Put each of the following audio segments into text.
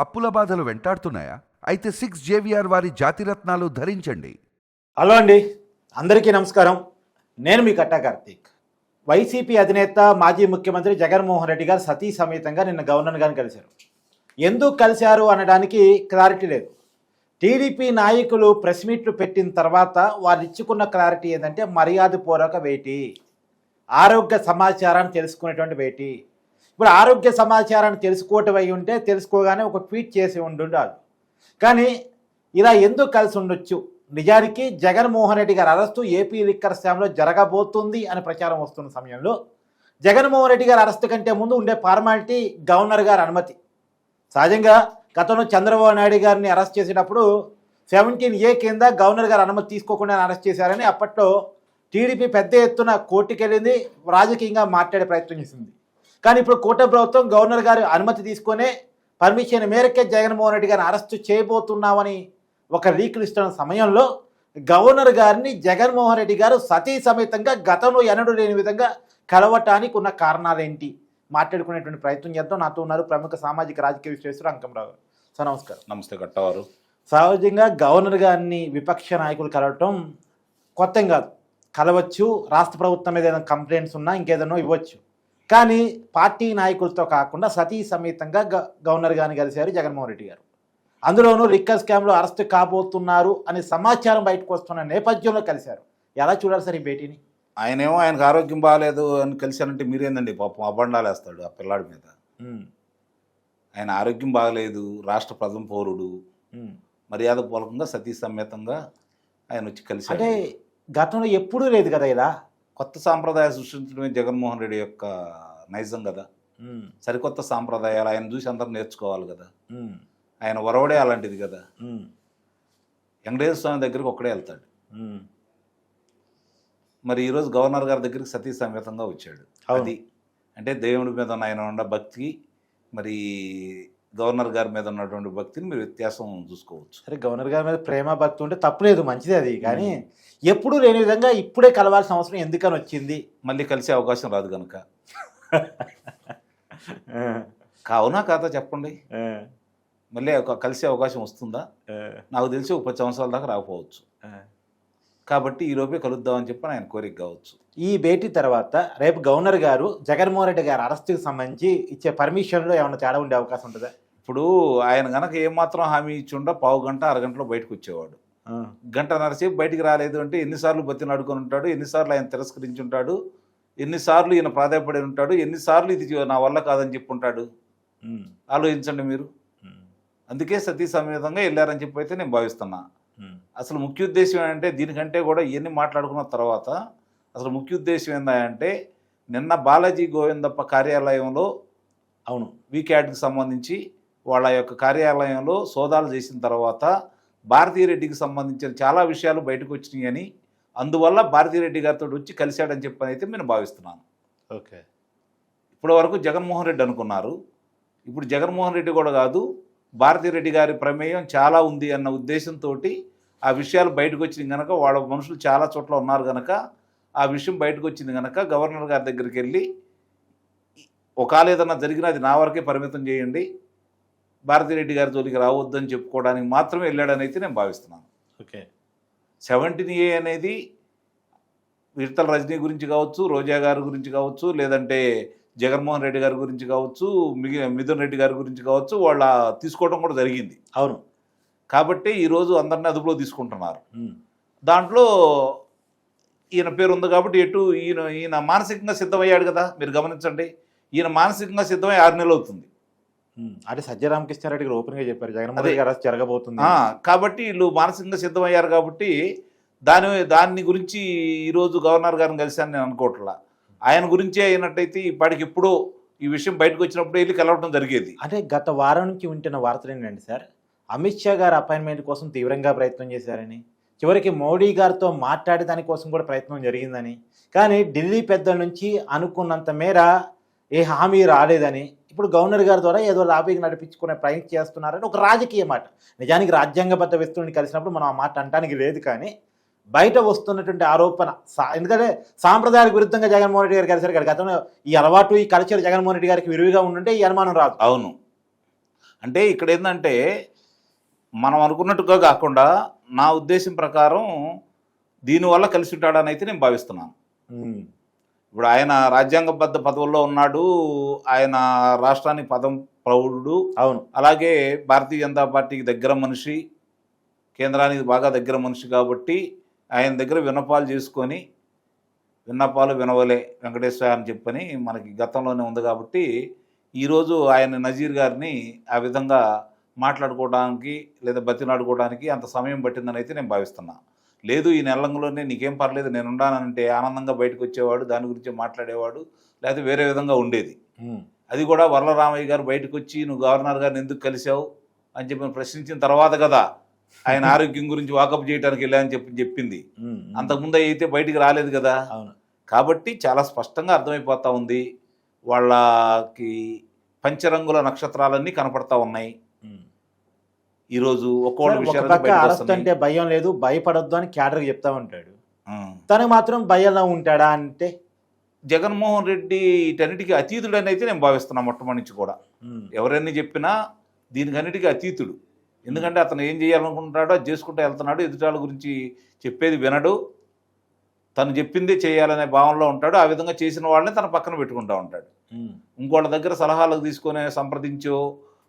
అప్పుల బాధలు వెంటాడుతున్నాయా? అయితే 6 JVR వారి జాతిరత్నాలు ధరించండి. హలో అండి, అందరికీ నమస్కారం. నేను మీ కట్టా కార్తీక్. వైసీపీ అధినేత మాజీ ముఖ్యమంత్రి జగన్మోహన్ రెడ్డి గారు సతీ సమేతంగా నిన్న గవర్నర్ గారిని కలిశారు. ఎందుకు కలిశారు అనడానికి క్లారిటీ లేదు. టీడీపీ నాయకులు ప్రెస్ మీట్లు పెట్టిన తర్వాత వాళ్ళు ఇచ్చుకున్న క్లారిటీ ఏంటంటే మర్యాదపూర్వక భేటీ, ఆరోగ్య సమాచారాన్ని తెలుసుకునేటువంటి భేటీ. ఇప్పుడు ఆరోగ్య సమాచారాన్ని తెలుసుకోవటం అయి ఉంటే తెలుసుకోగానే ఒక ట్వీట్ చేసి ఉండాలి. కానీ ఇలా ఎందుకు కలిసి ఉండొచ్చు? నిజానికి జగన్మోహన్ రెడ్డి గారి అరెస్టు ఏపీ లిక్కర్ స్కామ్లో జరగబోతుంది అని ప్రచారం వస్తున్న సమయంలో జగన్మోహన్ రెడ్డి గారి అరెస్టు కంటే ముందు ఉండే ఫార్మాలిటీ గవర్నర్ గారి అనుమతి. సహజంగా గతంలో చంద్రబాబు నాయుడు గారిని అరెస్ట్ చేసేటప్పుడు 17A కింద గవర్నర్ గారు అనుమతి తీసుకోకుండా అరెస్ట్ చేశారని అప్పట్లో టీడీపీ పెద్ద ఎత్తున కోర్టుకి వెళ్ళింది, రాజకీయంగా మాట్లాడే ప్రయత్నం చేసింది. కానీ ఇప్పుడు కూటమి ప్రభుత్వం గవర్నర్ గారు అనుమతి తీసుకునే పర్మిషన్ మేరకే జగన్మోహన్ రెడ్డి గారిని అరెస్టు చేయబోతున్నామని ఒక లీకులు ఇస్తున్న సమయంలో గవర్నర్ గారిని జగన్మోహన్ రెడ్డి గారు సతీ సమేతంగా గతంలో ఎన్నడూ లేని విధంగా కలవటానికి ఉన్న కారణాలేంటి మాట్లాడుకునేటువంటి ప్రయత్నం చేద్దాం. నాతో ఉన్నారు ప్రముఖ సామాజిక రాజకీయ విశ్లేషకులు అంకమరావు గారు. సార్ నమస్కారం. నమస్తే కట్టవారు. సహజంగా గవర్నర్ గారిని విపక్ష నాయకులు కలవటం కొత్త కాదు, కలవచ్చు. రాష్ట్ర ప్రభుత్వం మీద ఏదైనా కంప్లైంట్స్ ఉన్నా ఇంకేదైనా ఇవ్వచ్చు. కానీ పార్టీ నాయకులతో కాకుండా సతీ సమేతంగా గవర్నర్ గారిని కలిశారు జగన్మోహన్ రెడ్డి గారు. అందులోనూ లిక్కర్ స్కామ్లో అరెస్ట్ కాబోతున్నారు అనే సమాచారం బయటకు వస్తున్న నేపథ్యంలో కలిశారు. ఎలా చూడాలి సార్ ఈ భేటీని? ఆయనేమో ఆయనకు ఆరోగ్యం బాగాలేదు అని కలిశానంటే మీరేందండి పాపం అబండాలు వేస్తాడు ఆ పిల్లాడి మీద. ఆయన ఆరోగ్యం బాగలేదు, రాష్ట్ర ప్రథమ పౌరుడు, మర్యాద పూర్వకంగా సతీ సమేతంగా ఆయన వచ్చి కలిశాడు. అంటే గతంలో ఎప్పుడూ లేదు కదా ఇలా. కొత్త సాంప్రదాయాలు సృష్టించడమే జగన్మోహన్ రెడ్డి యొక్క నైజం కదా. సరికొత్త సాంప్రదాయాలు ఆయన చూసి అందరూ నేర్చుకోవాలి కదా. ఆయన ఒరవడే అలాంటిది కదా. వెంకటేశ్వర స్వామి దగ్గరికి ఒక్కడే వెళ్తాడు. మరి ఈరోజు గవర్నర్ గారి దగ్గరికి సతీ సమేతంగా వచ్చాడు. అది అంటే దేవుడి మీద ఆయన ఉన్న భక్తికి మరి గవర్నర్ గారి మీద ఉన్నటువంటి భక్తిని మీరు వ్యత్యాసం చూసుకోవచ్చు. సరే, గవర్నర్ గారి మీద ప్రేమ భక్తి ఉంటే తప్పులేదు, మంచిది అది. కానీ ఎప్పుడు లేని విధంగా ఇప్పుడే కలవాల్సిన అవసరం ఎందుకని వచ్చింది? మళ్ళీ కలిసే అవకాశం రాదు కనుక. కావునా కాదా చెప్పండి. మళ్ళీ కలిసే అవకాశం వస్తుందా? నాకు తెలిసి ఒక 10 సంవత్సరాల దాకా రాకపోవచ్చు. కాబట్టి ఈలోపే కలుద్దామని చెప్పి ఆయన కోరిక కావచ్చు. ఈ భేటీ తర్వాత రేపు గవర్నర్ గారు జగన్మోహన్ రెడ్డి గారి అరెస్టుకి సంబంధించి ఇచ్చే పర్మిషన్లో ఏమైనా తేడా ఉండే అవకాశం ఉంటుందా? ఇప్పుడు ఆయన కనుక ఏమాత్రం హామీ ఇచ్చిండో పావు గంట అరగంటలో బయటకు వచ్చేవాడు. గంటన్నర సేపు బయటికి రాలేదు అంటే ఎన్నిసార్లు బతిని అడుకొని ఉంటాడు, ఎన్నిసార్లు ఆయన తిరస్కరించి ఉంటాడు, ఎన్నిసార్లు ఈయన ప్రాధాయపడి ఉంటాడు, ఎన్నిసార్లు ఇది నా వల్ల కాదని చెప్పి ఉంటాడు. ఆలోచించండి మీరు. అందుకే సతీ సమేతంగా వెళ్ళారని చెప్పి అయితే నేను భావిస్తున్నా. అసలు ముఖ్య ఉద్దేశం ఏంటంటే దీనికంటే కూడా ఇవన్నీ మాట్లాడుకున్న తర్వాత అసలు ముఖ్య ఉద్దేశం ఏంటంటే నిన్న బాలాజీ గోవిందప్ప కార్యాలయంలో వీక్యాట్కి సంబంధించి వాళ్ళ యొక్క కార్యాలయంలో సోదాలు చేసిన తర్వాత భారతీరెడ్డికి సంబంధించిన చాలా విషయాలు బయటకు వచ్చినాయి అని, అందువల్ల భారతీరెడ్డి గారితో వచ్చి కలిశాడని చెప్పని అయితే నేను భావిస్తున్నాను. ఓకే, ఇప్పటి వరకు జగన్మోహన్ రెడ్డి అనుకున్నారు, ఇప్పుడు జగన్మోహన్ రెడ్డి కూడా కాదు, భారతీరెడ్డి గారి ప్రమేయం చాలా ఉంది అన్న ఉద్దేశంతో ఆ విషయాలు బయటకు వచ్చింది కనుక, వాళ్ళ మనుషులు చాలా చోట్ల ఉన్నారు కనుక ఆ విషయం బయటకు వచ్చింది కనుక గవర్నర్ గారి దగ్గరికి వెళ్ళి ఒకవేళ ఏదన్నా జరిగినా అది నా వరకే పరిమితం చేయండి, భారతీరెడ్డి గారి జోలికి రావద్దని చెప్పుకోవడానికి మాత్రమే వెళ్ళాడని అయితే నేను భావిస్తున్నాను. ఓకే, 17A అనేది విడతల రజనీ గురించి కావచ్చు, రోజా గారి గురించి కావచ్చు, లేదంటే జగన్మోహన్ రెడ్డి గారి గురించి కావచ్చు, మిథున్ రెడ్డి గారి గురించి కావచ్చు, వాళ్ళ తీసుకోవడం కూడా జరిగింది. అవును. కాబట్టి ఈరోజు అందరినీ అదుపులో తీసుకుంటున్నారు. దాంట్లో ఈయన పేరు ఉంది కాబట్టి ఈయన మానసికంగా సిద్ధమయ్యాడు కదా. మీరు గమనించండి, ఈయన మానసికంగా సిద్ధమై 6 నెలలు అవుతుంది. అంటే సజ్జరామకృష్ణారెడ్డి గారు ఓపెన్గా చెప్పారు జగన్మోహన్ రెడ్డి గారు జరగబోతుంది కాబట్టి వీళ్ళు మానసికంగా సిద్ధమయ్యారు. కాబట్టి దాని గురించి ఈరోజు గవర్నర్ గారిని కలిశాను నేను అనుకోవట్లా. ఆయన గురించే అయినట్టయితే ఇప్పటికి ఎప్పుడో ఈ విషయం బయటకు వచ్చినప్పుడు వెళ్ళి కలవడం జరిగేది. అంటే గత వారం నుంచి ఉంటున్న వార్తలు ఏంటండి సార్, అమిత్ షా గారు అపాయింట్మెంట్ కోసం తీవ్రంగా ప్రయత్నం చేశారని, చివరికి మోడీ గారితో మాట్లాడే దానికోసం కూడా ప్రయత్నం జరిగిందని, కానీ ఢిల్లీ పెద్దల నుంచి అనుకున్నంత మేర ఏ హామీ రాలేదని, ఇప్పుడు గవర్నర్ గారి ద్వారా ఏదో లాబీకి నడిపించుకునే ప్రయత్నం చేస్తున్నారని ఒక రాజకీయ మాట. నిజానికి రాజ్యాంగబద్ధ వ్యక్తులని కలిసినప్పుడు మనం ఆ మాట అనడానికి లేదు. కానీ బయట వస్తున్నటువంటి ఆరోపణ, ఎందుకంటే సాంప్రదాయాలకు విరుద్ధంగా జగన్మోహన్ రెడ్డి గారు కలిసారు కదా. గతంలో ఈ అలవాటు, ఈ కల్చర్ జగన్మోహన్ రెడ్డి గారికి విరివిగా ఉండుంటే ఈ అనుమానం రాదు. అవును, అంటే ఇక్కడ ఏంటంటే మనం అనుకున్నట్టుగా కాకుండా నా ఉద్దేశం ప్రకారం దీనివల్ల కలిసి ఉంటాడని అయితే నేను భావిస్తున్నాను. ఇప్పుడు ఆయన రాజ్యాంగబద్ధ పదవుల్లో ఉన్నాడు, ఆయన రాష్ట్రానికి పదం ప్రౌఢుడు, అవును, అలాగే భారతీయ జనతా పార్టీకి దగ్గర మనిషి, కేంద్రానికి బాగా దగ్గర మనిషి కాబట్టి ఆయన దగ్గర విన్నపాలు చేసుకొని విన్నపాలు వినవలే వెంకటేశ్వర అని చెప్పని మనకి గతంలోనే ఉంది కాబట్టి ఈరోజు ఆయన నజీర్ గారిని ఆ విధంగా మాట్లాడుకోవడానికి లేదా బతిలాడుకోవడానికి అంత సమయం పట్టిందని అయితే నేను భావిస్తున్నా. లేదు ఈ నెలంలోనే నీకేం పర్లేదు నేను ఉన్నానంటే ఆనందంగా బయటకు వచ్చేవాడు, దాని గురించి మాట్లాడేవాడు, లేకపోతే వేరే విధంగా ఉండేది. అది కూడా వరలరామయ్య గారు బయటకు వచ్చి నువ్వు గవర్నర్ గారిని ఎందుకు కలిసావు అని చెప్పి ప్రశ్నించిన తర్వాత కదా ఆయన ఆరోగ్యం గురించి వాకప్ చేయడానికి వెళ్ళాలని చెప్పింది. అంతకుముందు అయితే బయటికి రాలేదు కదా. కాబట్టి చాలా స్పష్టంగా అర్థమైపోతా ఉంది, వాళ్ళకి పంచరంగుల నక్షత్రాలన్నీ కనపడతా ఉన్నాయి. ఈరోజు అరెస్ట్ అంటే భయం లేదు, భయపడొద్దు అని క్యాడర్కి చెప్తా ఉంటాడు, తను మాత్రం భయంలో ఉంటాడా అంటే జగన్మోహన్ రెడ్డి వీటన్నిటికీ అతీతుడని అయితే నేను భావిస్తున్నా. మొట్టమొదటి నుంచి కూడా ఎవరన్నీ చెప్పినా దీనికన్నిటికీ అతీతుడు. ఎందుకంటే అతను ఏం చేయాలనుకుంటున్నాడో అది చేసుకుంటూ వెళ్తున్నాడు, ఎదుటాల గురించి చెప్పేది వినడు, తను చెప్పిందే చేయాలనే భావనలో ఉంటాడు. ఆ విధంగా చేసిన వాళ్ళని తన పక్కన పెట్టుకుంటూ ఉంటాడు. ఇంకోళ్ళ దగ్గర సలహాలకు తీసుకొని సంప్రదించో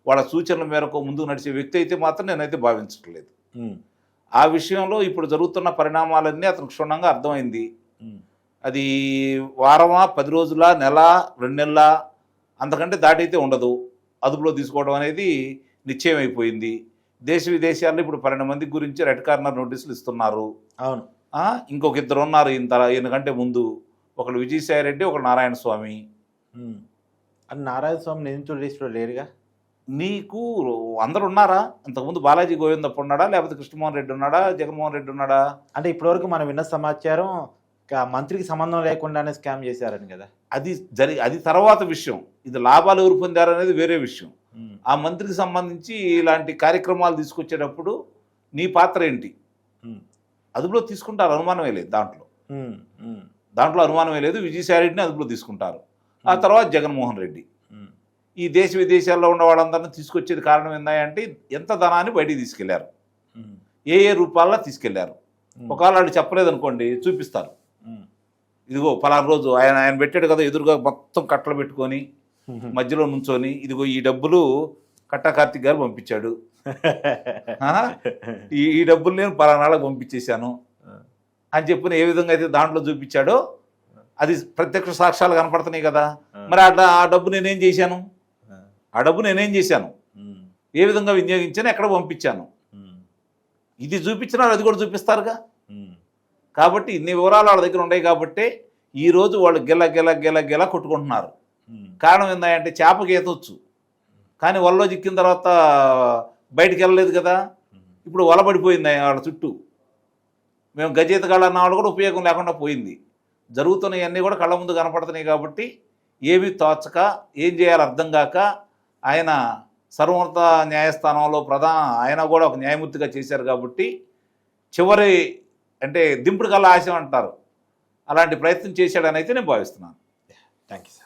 వాళ్ళ సూచనల మేరకు ముందుకు నడిచే వ్యక్తి అయితే మాత్రం నేనైతే భావించట్లేదు. ఆ విషయంలో ఇప్పుడు జరుగుతున్న పరిణామాలన్నీ అతనికి క్షుణ్ణంగా అర్థమైంది. అది వారమా, 10 రోజుల, నెల, 2 నెలల అంతకంటే దాటైతే ఉండదు. అదుపులో తీసుకోవడం అనేది నిశ్చయం అయిపోయింది. దేశ విదేశాల్లో ఇప్పుడు 12 మంది గురించి రెడ్ కార్నర్ నోటీసులు ఇస్తున్నారు. అవును, ఇంకొక 2 ఉన్నారు ఈయనకంటే ముందు, ఒకళ్ళు విజయసాయి రెడ్డి, ఒకళ్ళు నారాయణ స్వామి. నారాయణ స్వామి నిందితుడు లిస్టులో లేరుగా. నీకు అందరు ఉన్నారా? అంతకుముందు బాలాజీ గోవిందప్ప ఉన్నాడా, లేకపోతే కృష్ణమోహన్ రెడ్డి ఉన్నాడా, జగన్మోహన్ రెడ్డి ఉన్నాడా? అంటే ఇప్పటివరకు మనం విన్న సమాచారం మంత్రికి సంబంధం లేకుండానే స్కామ్ చేశారని కదా. అది తర్వాత విషయం. ఇది లాభాలు ఎవరు పొందారనేది వేరే విషయం. ఆ మంత్రికి సంబంధించి ఇలాంటి కార్యక్రమాలు తీసుకొచ్చేటప్పుడు నీ పాత్ర ఏంటి అదుపులో తీసుకుంటారు, అనుమానమే లేదు దాంట్లో అనుమానమే లేదు. విజయసాయి రెడ్డిని అదుపులో తీసుకుంటారు. ఆ తర్వాత జగన్మోహన్ రెడ్డి. ఈ దేశ విదేశాల్లో ఉన్న వాళ్ళందరినీ తీసుకొచ్చేది కారణం ఏంటంటే ఎంత ధనాన్ని బయటికి తీసుకెళ్లారు, ఏ రూపాల్లో తీసుకెళ్లారు. ఒకవేళ వాళ్ళు చెప్పలేదు అనుకోండి, చూపిస్తారు. ఇదిగో పలానా రోజు ఆయన పెట్టాడు కదా, ఎదురుగా మొత్తం కట్టలు పెట్టుకొని మధ్యలో నుంచొని, ఇదిగో ఈ డబ్బులు కట్టా కార్తిక్ గారు పంపించాడు, ఈ డబ్బులు నేను పలానాళ్ళకి పంపించేశాను అని చెప్పిన ఏ విధంగా అయితే దాంట్లో చూపించాడో అది ప్రత్యక్ష సాక్ష్యాలు కనపడుతున్నాయి కదా. మరి అట్లా ఆ డబ్బు నేనేం చేశాను, ఏ విధంగా వినియోగించాను, ఎక్కడ పంపించాను, ఇది చూపించినా అది కూడా చూపిస్తారుగా. కాబట్టి ఇన్ని వివరాలు వాళ్ళ దగ్గర ఉన్నాయి కాబట్టి ఈరోజు వాళ్ళు గెల కొట్టుకుంటున్నారు. కారణం ఏంటంటే చేపకి ఈతొచ్చు కానీ వలలో చిక్కిన తర్వాత బయటికి వెళ్ళలేదు కదా. ఇప్పుడు వల పడిపోయింది వాళ్ళ చుట్టూ. మేము గజేతగాళ్ళు అన్న వాళ్ళు కూడా ఉపయోగం లేకుండా పోయింది. జరుగుతున్నవన్నీ కూడా కళ్ళ ముందు కనపడుతున్నాయి కాబట్టి ఏమీ తోచక ఏం చేయాలో అర్థం కాక ఆయన సర్వోన్నత న్యాయస్థానంలో ఆయన కూడా ఒక న్యాయమూర్తిగా చేశారు కాబట్టి చివరి అంటే దింపుడు కల్లా ఆశ అంటారు, అలాంటి ప్రయత్నం చేశాడని అయితే నేను భావిస్తున్నాను. Thank you sir.